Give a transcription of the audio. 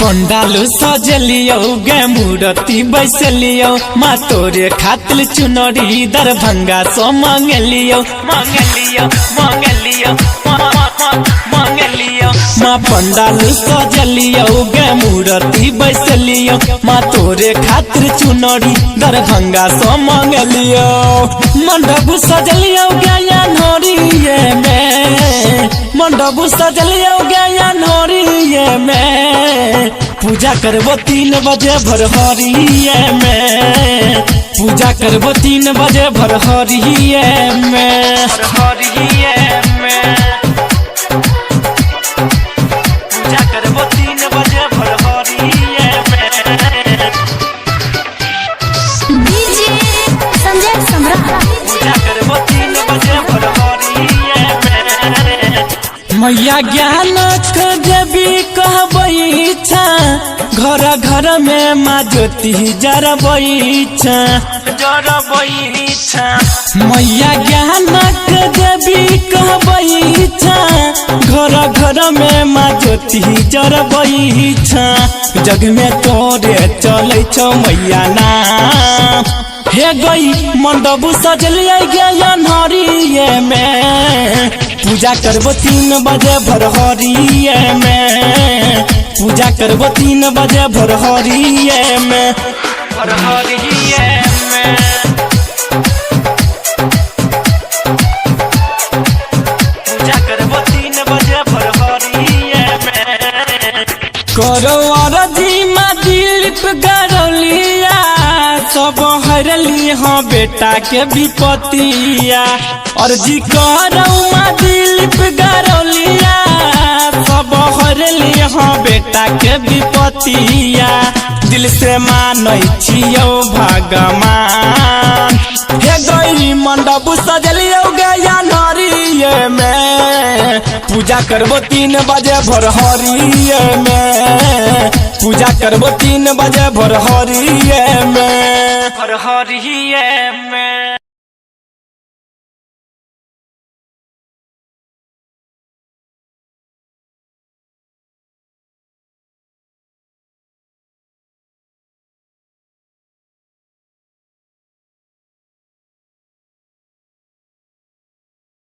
पंडाल सजलियो गे मूर्ति बैसलियो माँ तोरे खातिर चुनरी दरभंगा सो मांगलियो मांगलियो मांगलियो मांगलियो माँ पंडाल सजलियो गे मूर्ति बैसलियो माँ तोरे खातिर चुनरी दरभंगा सो मांगलियो मंडप सजलियो गे नोरिये में मंडप सजलियो गे नोरिये में पूजा करबो 3 बजे भोरहरिये में पूजा करबो 3 बजे भोरहरिये में पूजा करबो 3 बजे भोरहरिये में डीजे संजय सम्राट पूजा करबो 3 बजे भोरहरिये में मैया ज्ञान देवी कहबई छा घर घर में माँ ज्योति जरबई छा मैया ज्ञान देवी कहबई छा घर घर में माँ ज्योति जरबई छा जग में तोरे चलै छौ मैया नाम हे गई मंडप सजलिए गया नरिये में पूजा करबो 3 बजे भोरहरिये में पूजा करबो 3 बजे भोरहरिये में पूजा करबो 3 बजे भोरहरिये में करो अरजी माँ दिलीप गरौलिया सब हरली हाँ बेटा के विपतिया अर्जी करो माँ दिलीप गरौलिया सब हरली हाँ बेटा के विपतिया दिल से मानै छियौ भगवान हे गई मंडप सजलियो गया नरिये में पूजा करबो 3 बजे भोरहरिये में पूजा करबो 3 बजे भोरहरिये में